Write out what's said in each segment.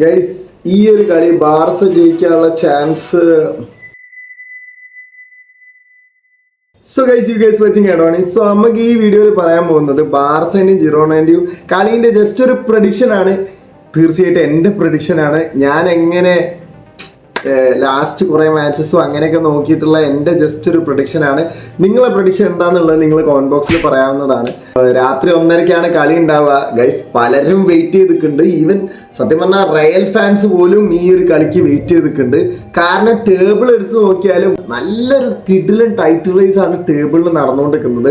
Guys ഈ ഒരു കളി ബാർസ ജയിക്കാനുള്ള chance. So guys you guys watching അഡോണി. സോ നമുക്ക് ഈ വീഡിയോയിൽ പറയാൻ പോകുന്നത് ബാർസേന്റെയും ജിറോണേന്റെയും കളീൻ്റെ ജസ്റ്റ് ഒരു പ്രഡിക്ഷൻ ആണ്. തീർച്ചയായിട്ടും എൻ്റെ പ്രഡിക്ഷൻ ആണ്. ഞാൻ എങ്ങനെ ലാസ്റ്റ് കുറേ മാച്ചസും അങ്ങനെയൊക്കെ നോക്കിയിട്ടുള്ള എൻ്റെ ജസ്റ്റ് ഒരു പ്രഡിക്ഷൻ ആണ്. നിങ്ങളെ പ്രഡിക്ഷൻ എന്താണെന്നുള്ളത് നിങ്ങൾ കമന്റ് ബോക്സിൽ പറയാവുന്നതാണ്. രാത്രി 1:30ക്കാണ് കളി ഉണ്ടാവുക ഗൈസ്. പലരും വെയിറ്റ് ചെയ്തിട്ടുണ്ട്. ഈവൻ സത്യം പറഞ്ഞാൽ റയൽ ഫാൻസ് പോലും ഈ ഒരു കളിക്ക് വെയിറ്റ് ചെയ്തിട്ടുണ്ട്. കാരണം ടേബിൾ എടുത്ത് നോക്കിയാലും നല്ലൊരു കിഡിലൻ ടൈറ്റിൽ റേസ് ആണ് ടേബിളിൽ നടന്നുകൊണ്ടിരിക്കുന്നത്.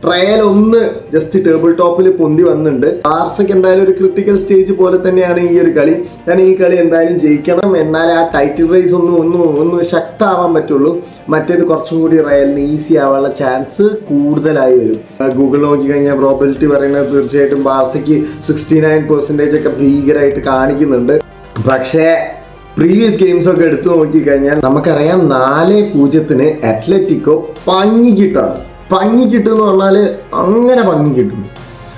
റയൽ ഒന്ന് ജസ്റ്റ് ടേബിൾ ടോപ്പിൽ പൊന്തി വന്നിട്ടുണ്ട്. ബാർസയ്ക്ക് എന്തായാലും ഒരു ക്രിട്ടിക്കൽ സ്റ്റേജ് പോലെ തന്നെയാണ് ഈ ഒരു കളി. കാരണം ഈ കളി എന്തായാലും ജയിക്കണം, എന്നാലേ ആ ടൈറ്റിൽ റേസ് ഒന്ന് ശക്തമാവാൻ പറ്റുള്ളൂ. മറ്റേത് കുറച്ചും കൂടി റയലിന് ഈസി ആവാനുള്ള ചാൻസ് കൂടുതലായി വരും. ഗൂഗിൾ നോക്കിക്കഴിഞ്ഞാൽ പ്രോബിലിറ്റി പറയുന്നത് തീർച്ചയായിട്ടും ബാർസയ്ക്ക് 69% ഒക്കെ ഭീകരമായിട്ട് കാണിക്കുന്നുണ്ട്. പക്ഷേ പ്രീവിയസ് ഗെയിംസ് ഒക്കെ എടുത്തു നോക്കിക്കഴിഞ്ഞാൽ നമുക്കറിയാം 4-0 അത്ലറ്റിക്കോ പഞ്ഞി കിട്ടും എന്ന് പറഞ്ഞാൽ അങ്ങനെ പഞ്ഞി കിട്ടും.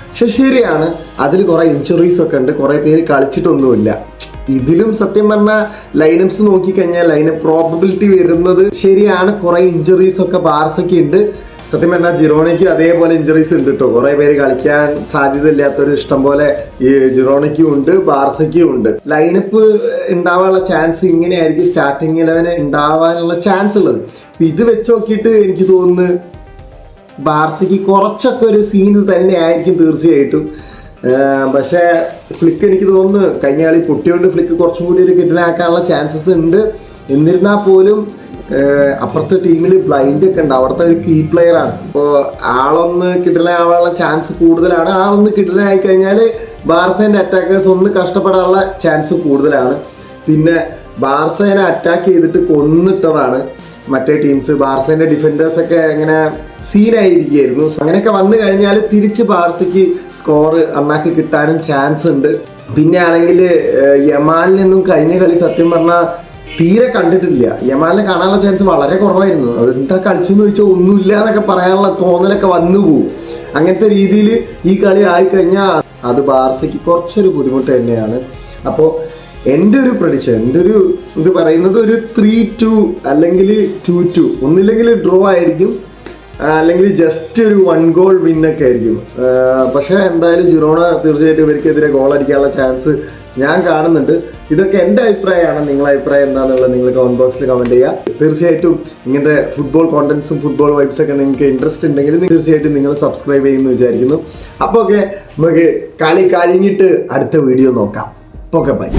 പക്ഷെ ശരിയാണ്, അതിൽ കുറേ ഇഞ്ചുറീസ് ഒക്കെ ഉണ്ട്, കുറേ പേര് കളിച്ചിട്ടൊന്നുമില്ല. ഇതിലും സത്യം പറഞ്ഞാൽ ലൈനപ്സ് നോക്കിക്കഴിഞ്ഞാൽ ലൈനപ്പ് പ്രോബബിലിറ്റി വരുന്നത് ശരിയാണ്. കുറേ ഇഞ്ചുറീസ് ഒക്കെ ബാർസയ്ക്ക് ഉണ്ട്. സത്യം പറഞ്ഞാൽ ജിറോണയ്ക്ക് അതേപോലെ ഇഞ്ചുറീസ് ഉണ്ട് കേട്ടോ. കുറേ പേര് കളിക്കാൻ സാധ്യത ഇല്ലാത്തൊരു ഇഷ്ടം പോലെ ഈ ജിറോണയ്ക്കും ഉണ്ട്, ബാർസയ്ക്കും ഉണ്ട്. ലൈനപ്പ് ഉണ്ടാവാനുള്ള ചാൻസ് ഇങ്ങനെയായിരിക്കും സ്റ്റാർട്ടിങ് 11 ഉണ്ടാവാനുള്ള ചാൻസ് ഉള്ളത്. ഇത് വെച്ച് നോക്കിയിട്ട് എനിക്ക് തോന്നുന്നു ബാർസയ്ക്ക് കുറച്ചൊക്കെ ഒരു സീൻ തന്നെ ആയിരിക്കും തീർച്ചയായിട്ടും. പക്ഷേ ഫ്ലിക്ക് എനിക്ക് തോന്നുന്നു കഴിഞ്ഞ കളി പൊട്ടിയോണ്ട് ഫ്ലിക്ക് കുറച്ചും കൂടി ഒരു കിഡിലാക്കാനുള്ള ചാൻസസ് ഉണ്ട്. എന്നിരുന്നാൽ പോലും അപ്പുറത്തെ ടീമിൽ ബ്ലൈൻഡ് ഒക്കെ ഉണ്ട്. അവിടുത്തെ ഒരു കീ പ്ലെയർ ആണ്. അപ്പോൾ ആളൊന്ന് കിഡിലാവാനുള്ള ചാൻസ് കൂടുതലാണ്. ആളൊന്ന് കിഡിലായി കഴിഞ്ഞാൽ ബാർസേൻ്റെ അറ്റാക്കേഴ്സ് ഒന്ന് കഷ്ടപ്പെടാനുള്ള ചാൻസ് കൂടുതലാണ്. പിന്നെ ബാർസേനെ അറ്റാക്ക് ചെയ്തിട്ട് കൊന്നിട്ടതാണ് മറ്റേ ടീംസ്. ബാർസേൻ്റെ ഡിഫൻഡേഴ്സൊക്കെ ഇങ്ങനെ സീനായിരിക്കുകയായിരുന്നു. അങ്ങനെയൊക്കെ വന്നു കഴിഞ്ഞാൽ തിരിച്ച് ബാർസയ്ക്ക് സ്കോർ അണ്ണാക്കി കിട്ടാനും ചാൻസ് ഉണ്ട്. പിന്നെ ആണെങ്കിൽ യമാലിനൊന്നും കഴിഞ്ഞ കളി സത്യം പറഞ്ഞാൽ തീരെ കണ്ടിട്ടില്ല. യമാലിനെ കാണാനുള്ള ചാൻസ് വളരെ കുറവായിരുന്നു. എന്താ കളിച്ചെന്ന് ചോദിച്ചാൽ ഒന്നുമില്ല എന്നൊക്കെ പറയാനുള്ള തോന്നലൊക്കെ വന്നു പോകും. അങ്ങനത്തെ രീതിയിൽ ഈ കളി ആയിക്കഴിഞ്ഞാൽ അത് ബാർസയ്ക്ക് കുറച്ചൊരു ബുദ്ധിമുട്ട് തന്നെയാണ്. അപ്പോൾ എൻ്റെ ഒരു പ്രഡിക്ഷൻ, എൻ്റെ ഒരു ഇത് പറയുന്നത് ഒരു 3-2 അല്ലെങ്കിൽ 2-2, ഒന്നില്ലെങ്കിൽ ഡ്രോ ആയിരിക്കും, അല്ലെങ്കിൽ ജസ്റ്റ് ഒരു 1 ഗോൾ വിന്നൊക്കെ ആയിരിക്കും. പക്ഷേ എന്തായാലും ജിറോണ തീർച്ചയായിട്ടും ഇവർക്കെതിരെ ഗോൾ അടിക്കാനുള്ള ചാൻസ് ഞാൻ കാണുന്നുണ്ട്. ഇതൊക്കെ എൻ്റെ അഭിപ്രായമാണ്. നിങ്ങളുടെ അഭിപ്രായം എന്താണെന്നുള്ളത് നിങ്ങൾ കമന്റ് ബോക്സിൽ കമൻറ്റ് ചെയ്യുക. തീർച്ചയായിട്ടും ഇങ്ങനത്തെ ഫുട്ബോൾ കോണ്ടന്റ്സും ഫുട്ബോൾ വൈബ്സൊക്കെ നിങ്ങൾക്ക് ഇൻട്രസ്റ്റ് ഉണ്ടെങ്കിൽ തീർച്ചയായിട്ടും നിങ്ങൾ സബ്സ്ക്രൈബ് ചെയ്യുമെന്ന് വിചാരിക്കുന്നു. അപ്പോൾ ഓക്കെ, നമുക്ക് കളി കഴിഞ്ഞിട്ട് അടുത്ത വീഡിയോ നോക്കാം. Okay, by.